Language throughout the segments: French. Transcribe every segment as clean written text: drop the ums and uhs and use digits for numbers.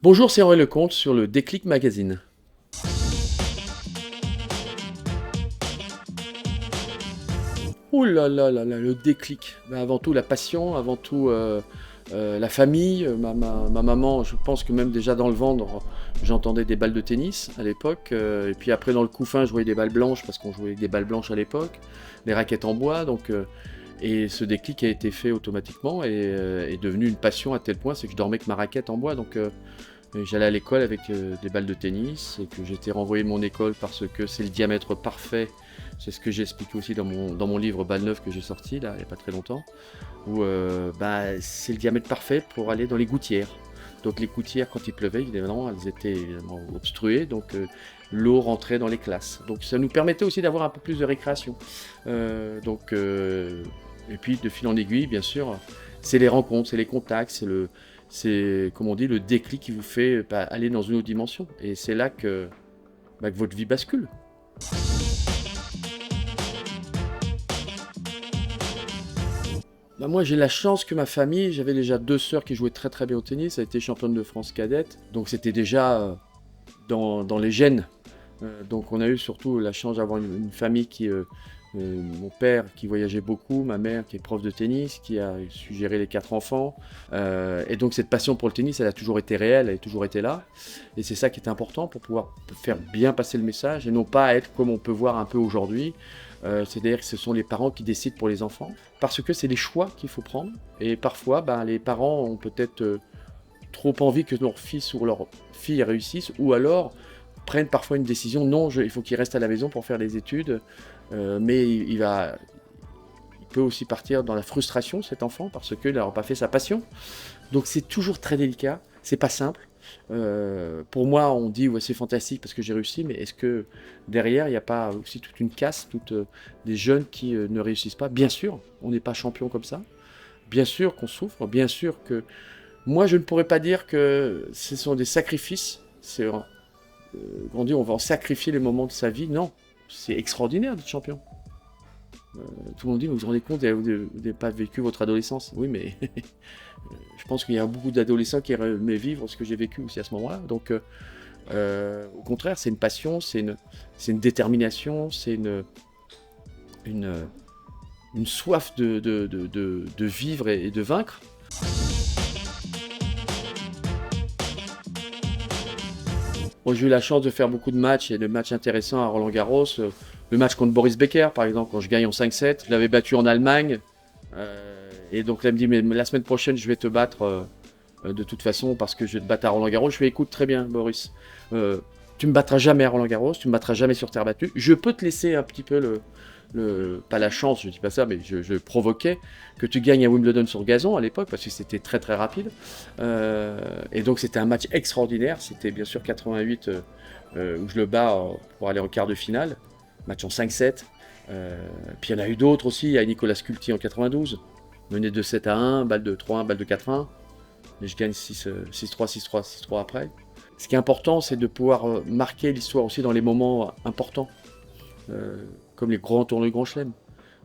Bonjour, c'est Henri Lecomte sur le Déclic Magazine. Ouh là là là là, le déclic. Ben, avant tout la passion, avant tout la famille. Ma maman, je pense que même déjà dans le ventre, j'entendais des balles de tennis à l'époque. Et puis après dans le couffin, je voyais des balles blanches parce qu'on jouait avec des balles blanches à l'époque, des raquettes en bois. Et ce déclic a été fait automatiquement et est devenu une passion à tel point, c'est que je dormais avec ma raquette en bois. Et j'allais à l'école avec des balles de tennis et que j'étais renvoyé de mon école parce que c'est le diamètre parfait. C'est ce que j'ai expliqué aussi dans mon livre Balle Neuve que j'ai sorti là, il n'y a pas très longtemps, où c'est le diamètre parfait pour aller dans les gouttières. Donc les gouttières, quand il pleuvait, évidemment, elles étaient évidemment obstruées, donc l'eau rentrait dans les classes. Donc ça nous permettait aussi d'avoir un peu plus de récréation. Et puis de fil en aiguille, bien sûr, c'est les rencontres, c'est les contacts, c'est comme on dit, le déclic qui vous fait aller dans une autre dimension. Et c'est là que votre vie bascule. Moi j'ai la chance que ma famille, j'avais déjà deux sœurs qui jouaient très très bien au tennis, ça a été championne de France cadette, donc c'était déjà dans les gènes. Donc on a eu surtout la chance d'avoir une famille mon père qui voyageait beaucoup, ma mère qui est prof de tennis, qui a su gérer les quatre enfants. Et donc cette passion pour le tennis, elle a toujours été réelle, elle a toujours été là. Et c'est ça qui est important pour pouvoir faire bien passer le message et non pas être comme on peut voir un peu aujourd'hui. C'est-à-dire que ce sont les parents qui décident pour les enfants, parce que c'est les choix qu'il faut prendre. Et parfois, les parents ont peut-être trop envie que leur fils ou leur fille réussissent, ou alors prennent parfois une décision, non, il faut qu'il reste à la maison pour faire des études, mais il peut aussi partir dans la frustration, cet enfant, parce qu'il n'aura pas fait sa passion. Donc c'est toujours très délicat, c'est pas simple. Pour moi, on dit ouais, c'est fantastique parce que j'ai réussi, mais est-ce que derrière, il n'y a pas aussi toute une casse, des jeunes qui ne réussissent pas? Bien sûr, on n'est pas champion comme ça. Bien sûr qu'on souffre, bien sûr que... Moi, je ne pourrais pas dire que ce sont des sacrifices. On dit on va en sacrifier les moments de sa vie. Non, c'est extraordinaire d'être champion. Tout le monde dit, vous vous rendez compte, vous n'avez pas vécu votre adolescence. Oui, mais je pense qu'il y a beaucoup d'adolescents qui aimeraient vivre ce que j'ai vécu aussi à ce moment-là. Au contraire, c'est une passion, c'est une détermination, c'est une, une soif de vivre et de vaincre. Moi, j'ai eu la chance de faire beaucoup de matchs et de matchs intéressants à Roland-Garros. Le match contre Boris Becker, par exemple, quand je gagne en 5-7, je l'avais battu en Allemagne. Et donc là, elle me dit, mais la semaine prochaine, je vais te battre de toute façon parce que je vais te battre à Roland-Garros. Je fais, écoute, très bien, Boris. Tu me battras jamais à Roland-Garros, tu me battras jamais sur terre battue. Je peux te laisser un petit peu pas la chance, je dis pas ça, mais je provoquais que tu gagnes à Wimbledon sur gazon à l'époque parce que c'était très très rapide. Et donc c'était un match extraordinaire. C'était bien sûr 88 où je le bats pour aller en quart de finale. Match en 5-7. Puis il y en a eu d'autres aussi. Il y a Nicolas Sculti en 92. Mené de 7-1, balle de 3-1, balle de 4-1. Mais je gagne 6-3, 6-3, 6-3 après. Ce qui est important, c'est de pouvoir marquer l'histoire aussi dans les moments importants. Comme les grands tournois du Grand Chelem.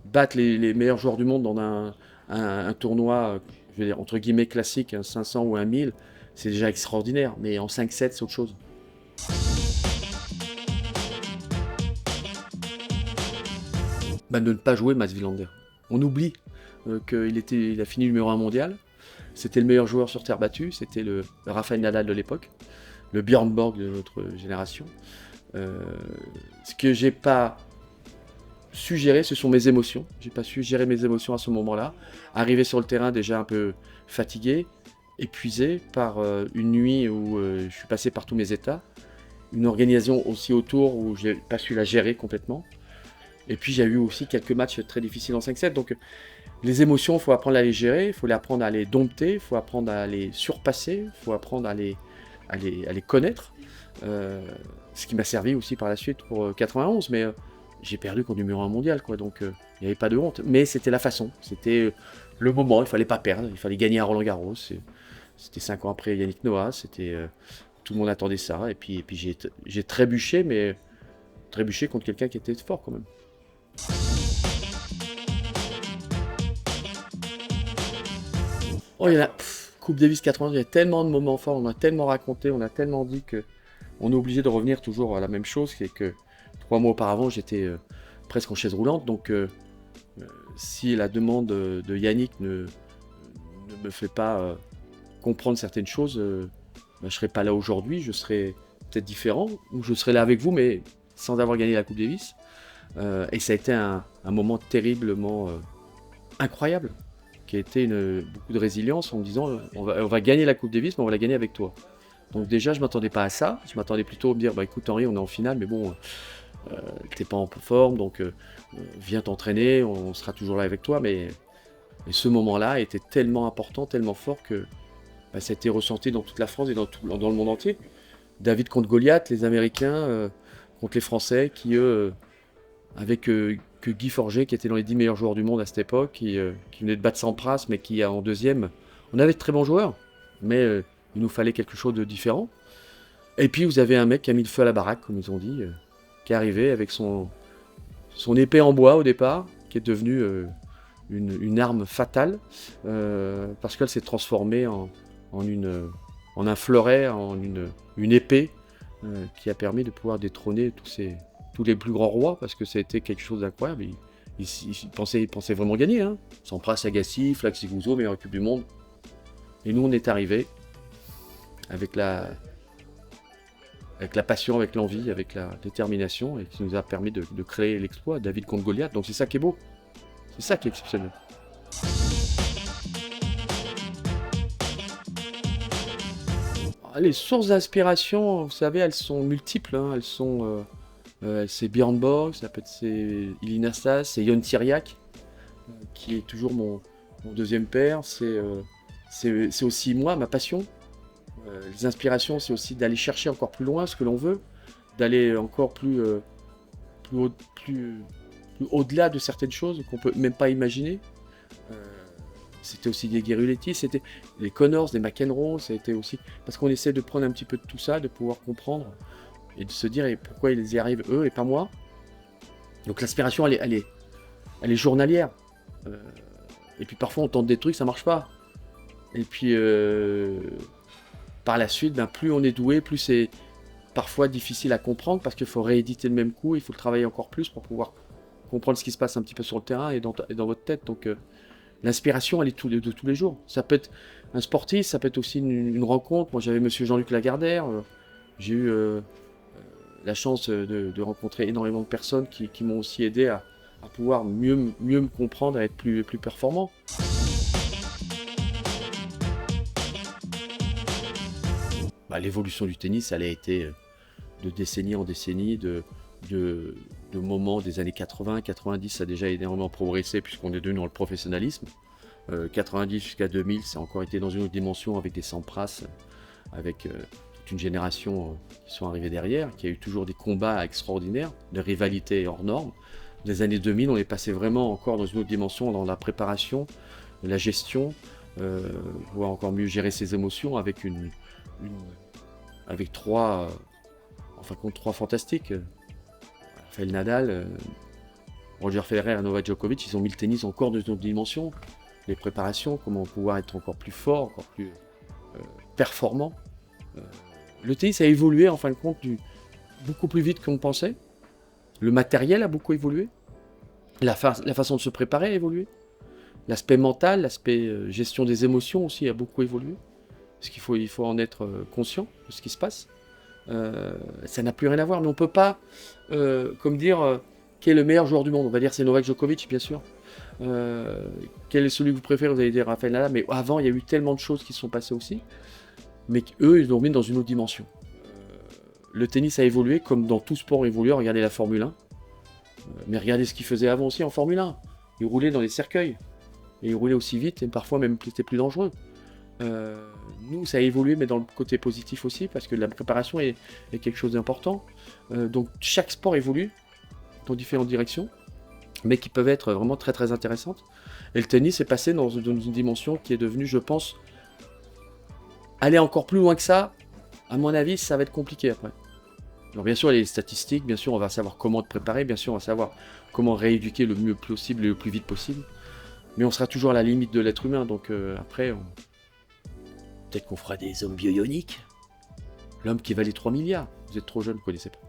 Battre les meilleurs joueurs du monde dans un tournoi, je veux dire, entre guillemets classique, un 500 ou un 1000, c'est déjà extraordinaire. Mais en 5-7, c'est autre chose. De ne pas jouer Mats Wilander. On oublie qu'il a fini numéro 1 mondial. C'était le meilleur joueur sur terre battue. C'était le Rafael Nadal de l'époque. Le Björn Borg de notre génération. Ce que j'ai pas su gérer, ce sont mes émotions. J'ai pas su gérer mes émotions à ce moment-là. Arrivé sur le terrain déjà un peu fatigué, épuisé par une nuit où je suis passé par tous mes états. Une organisation aussi autour où j'ai pas su la gérer complètement. Et puis j'ai eu aussi quelques matchs très difficiles en 5-7. Donc les émotions, il faut apprendre à les gérer, il faut apprendre à les dompter, il faut apprendre à les surpasser, il faut apprendre à les connaître. Ce qui m'a servi aussi par la suite pour 91. Mais j'ai perdu qu'en numéro 1 mondial, quoi. Donc il n'y avait pas de honte. Mais c'était la façon, c'était le moment, il fallait pas perdre, il fallait gagner à Roland-Garros. C'était 5 ans après Yannick Noah, tout le monde attendait ça. Et puis j'ai trébuché, mais trébuché contre quelqu'un qui était fort quand même. Oh, il y en a Coupe Davis 80, il y a tellement de moments forts, on a tellement raconté, on a tellement dit que on est obligé de revenir toujours à la même chose, qui est que 3 mois auparavant, j'étais presque en chaise roulante. Donc, si la demande de Yannick ne me fait pas comprendre certaines choses, je ne serais pas là aujourd'hui, je serais peut-être différent, ou je serais là avec vous, mais sans avoir gagné la Coupe Davis. Et ça a été un moment terriblement incroyable, qui a été beaucoup de résilience en me disant on va gagner la Coupe Davis, mais on va la gagner avec toi. Donc déjà, je ne m'attendais pas à ça, je m'attendais plutôt à me dire écoute Henri, on est en finale, mais bon, t'es pas en forme, donc viens t'entraîner, on sera toujours là avec toi. Mais ce moment-là était tellement important, tellement fort que ça a été ressenti dans toute la France et dans le monde entier. David contre Goliath, les Américains contre les Français, qui eux, avec que Guy Forget, qui était dans les 10 meilleurs joueurs du monde à cette époque, qui venait de battre Sampras, mais qui en deuxième, on avait de très bons joueurs, mais il nous fallait quelque chose de différent. Et puis vous avez un mec qui a mis le feu à la baraque, comme ils ont dit, qui est arrivé avec son épée en bois au départ, qui est devenue une arme fatale, parce qu'elle s'est transformée en un fleuret, en une épée, qui a permis de pouvoir détrôner tous les plus grands rois, parce que ça a été quelque chose d'incroyable. Il pensait vraiment gagner. Hein. Sampras, Agassi, Flaxi Gouzeau, meilleure équipe du monde. Et nous, on est arrivés avec la passion, avec l'envie, avec la détermination, et qui nous a permis de créer l'exploit, David contre Goliath. Donc c'est ça qui est beau. C'est ça qui est exceptionnel. Les sources d'inspiration, vous savez, elles sont multiples. Hein. C'est Björn Borg, c'est Ilina Stas, c'est Ion Tiriac, qui est toujours mon deuxième père. C'est aussi moi, ma passion. Les inspirations, c'est aussi d'aller chercher encore plus loin ce que l'on veut, d'aller encore plus au-delà de certaines choses qu'on peut même pas imaginer. C'était aussi des Guerriletti, c'était les Connors, des McEnroe, c'était aussi parce qu'on essaie de prendre un petit peu de tout ça, de pouvoir comprendre et de se dire pourquoi ils y arrivent eux et pas moi. Donc l'inspiration, elle est journalière. Et puis parfois on tente des trucs, ça marche pas. Et puis par la suite, plus on est doué, plus c'est parfois difficile à comprendre parce qu'il faut rééditer le même coup, il faut le travailler encore plus pour pouvoir comprendre ce qui se passe un petit peu sur le terrain et dans votre tête. Donc l'inspiration, elle est de tous les jours. Ça peut être un sportif, ça peut être aussi une rencontre. Moi, j'avais monsieur Jean-Luc Lagardère. J'ai eu la chance de rencontrer énormément de personnes qui m'ont aussi aidé à pouvoir mieux me comprendre, à être plus performant. L'évolution du tennis, elle a été de décennie en décennie, de moments des années 80, 90, ça a déjà énormément progressé puisqu'on est devenu dans le professionnalisme. 90 jusqu'à 2000, ça a encore été dans une autre dimension avec des Sampras, avec toute une génération qui sont arrivés derrière, qui a eu toujours des combats extraordinaires, des rivalités hors normes. Des années 2000, on est passé vraiment encore dans une autre dimension, dans la préparation, la gestion, pouvoir encore mieux gérer ses émotions avec avec trois fantastiques. Rafael Nadal, Roger Federer et Novak Djokovic, ils ont mis le tennis encore dans une autre dimension. Les préparations, comment pouvoir être encore plus fort, encore plus performant. Le tennis a évolué en fin de compte beaucoup plus vite qu'on pensait. Le matériel a beaucoup évolué. La façon de se préparer a évolué. L'aspect mental, l'aspect gestion des émotions aussi a beaucoup évolué. Parce qu'il faut en être conscient de ce qui se passe. Ça n'a plus rien à voir, mais on ne peut pas, dire, quel est le meilleur joueur du monde. On va dire c'est Novak Djokovic, bien sûr. Quel est celui que vous préférez? Vous allez dire Rafael Nadal, mais avant, il y a eu tellement de choses qui se sont passées aussi, mais eux, ils l'ont mis dans une autre dimension. Le tennis a évolué, comme dans tout sport évolué. Regardez la Formule 1, mais regardez ce qu'ils faisaient avant aussi en Formule 1. Ils roulaient dans les cercueils, et ils roulaient aussi vite, et parfois même c'était plus dangereux. Nous, ça a évolué, mais dans le côté positif aussi, parce que la préparation est quelque chose d'important. Donc chaque sport évolue dans différentes directions, mais qui peuvent être vraiment très très intéressantes. Et le tennis est passé dans une dimension qui est devenue, je pense, aller encore plus loin que ça. À mon avis, ça va être compliqué après. Alors bien sûr, il y a les statistiques, bien sûr, on va savoir comment te préparer, bien sûr, on va savoir comment rééduquer le mieux possible et le plus vite possible. Mais on sera toujours à la limite de l'être humain, donc après, peut-être qu'on fera des hommes bioniques. L'homme qui valait 3 milliards. Vous êtes trop jeune, vous ne connaissez pas.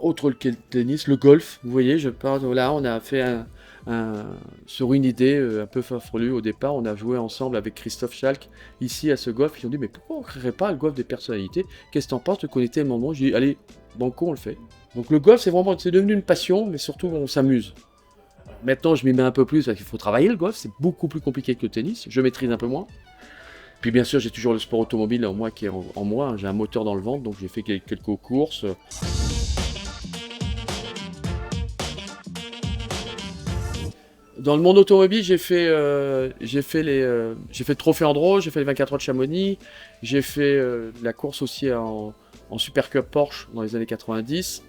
Autre que le tennis, le golf. Vous voyez, je parle là, on a fait sur une idée un peu farfelue au départ. On a joué ensemble avec Christophe Schalk ici à ce golf. Ils ont dit, mais pourquoi on ne créerait pas le golf des personnalités? Qu'est-ce que t'en penses? Tu connais tellement de monde. J'ai dit, allez, banco, on le fait. Donc le golf, c'est devenu une passion, mais surtout on s'amuse. Maintenant, je m'y mets un peu plus parce qu'il faut travailler le golf. C'est beaucoup plus compliqué que le tennis. Je maîtrise un peu moins. Puis bien sûr, j'ai toujours le sport automobile en moi qui est en moi. J'ai un moteur dans le ventre, donc j'ai fait quelques courses. Dans le monde automobile, j'ai fait le Trophée Andro, j'ai fait les 24 heures de Chamonix, j'ai fait la course aussi en Super Cup Porsche dans les années 90.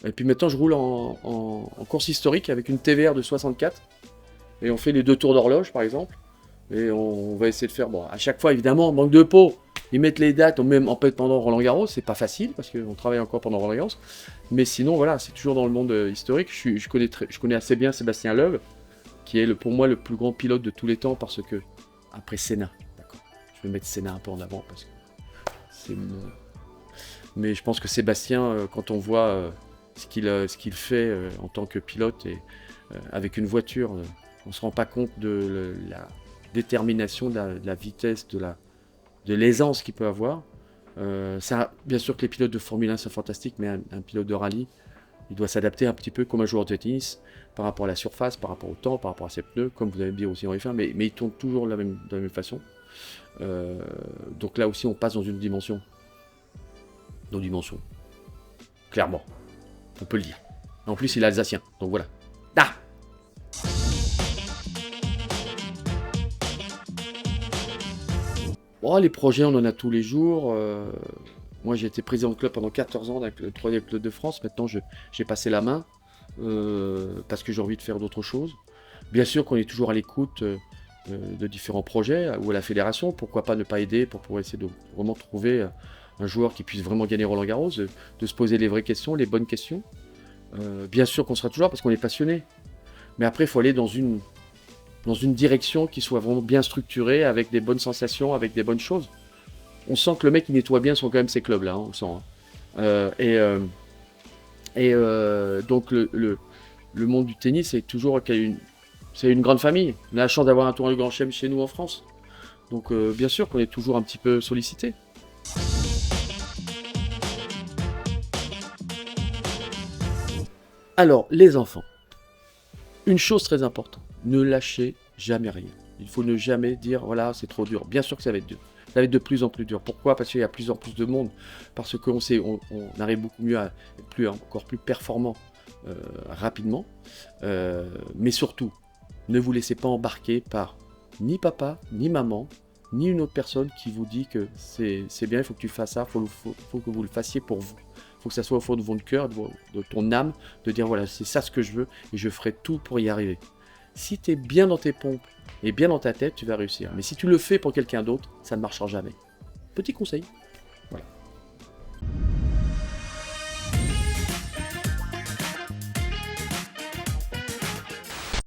Et puis maintenant, je roule en course historique avec une TVR de 64. Et on fait les 2 tours d'horloge, par exemple. Et on va essayer de faire... Bon, à chaque fois, évidemment, manque de peau. Ils mettent les dates, même en fait pendant Roland-Garros. C'est pas facile, parce qu'on travaille encore pendant Roland-Garros. Mais sinon, voilà, c'est toujours dans le monde historique. Je connais assez bien Sébastien Loeb, qui est pour moi le plus grand pilote de tous les temps, parce que... Après Senna, d'accord. Je vais mettre Senna un peu en avant, parce que c'est mon... Mais je pense que Sébastien, quand on voit... ce qu'il fait en tant que pilote et avec une voiture, on ne se rend pas compte de la détermination, de la vitesse, de l'aisance qu'il peut avoir. Ça, bien sûr que les pilotes de Formule 1 sont fantastiques, mais un pilote de rallye, il doit s'adapter un petit peu comme un joueur de tennis par rapport à la surface, par rapport au temps, par rapport à ses pneus, comme vous avez dit aussi en F1, mais il tourne toujours de la même façon. Donc là aussi, on passe dans une dimension. Clairement. On peut le dire. En plus, il est alsacien, donc voilà. Ah! Bon, les projets, on en a tous les jours. Moi, j'ai été président de club pendant 14 ans avec le 3e club de France. Maintenant, j'ai passé la main parce que j'ai envie de faire d'autres choses. Bien sûr qu'on est toujours à l'écoute de différents projets ou à la fédération. Pourquoi pas ne pas aider pour essayer de vraiment trouver un joueur qui puisse vraiment gagner Roland-Garros, de se poser les vraies questions, les bonnes questions. Bien sûr qu'on sera toujours parce qu'on est passionné. Mais après, il faut aller dans une direction qui soit vraiment bien structurée, avec des bonnes sensations, avec des bonnes choses. On sent que le mec, il nettoie bien quand même ces clubs-là, hein, on le sent. Hein. Donc le monde du tennis, c'est toujours c'est une grande famille. On a la chance d'avoir un tournoi du Grand Chelem chez nous en France. Donc bien sûr qu'on est toujours un petit peu sollicité. Alors, les enfants, une chose très importante, ne lâchez jamais rien. Il faut ne jamais dire, voilà, c'est trop dur. Bien sûr que ça va être dur. Ça va être de plus en plus dur. Pourquoi? Parce qu'il y a de plus en plus de monde. Parce qu'on arrive beaucoup mieux à être encore plus performant rapidement. Mais surtout, ne vous laissez pas embarquer par ni papa, ni maman, ni une autre personne qui vous dit que c'est bien, il faut que tu fasses ça, il faut que vous le fassiez pour vous. Il faut que ça soit au fond de votre cœur, de ton âme, de dire voilà, c'est ça ce que je veux et je ferai tout pour y arriver. Si tu es bien dans tes pompes et bien dans ta tête, tu vas réussir. Mais si tu le fais pour quelqu'un d'autre, ça ne marchera jamais. Petit conseil. Voilà.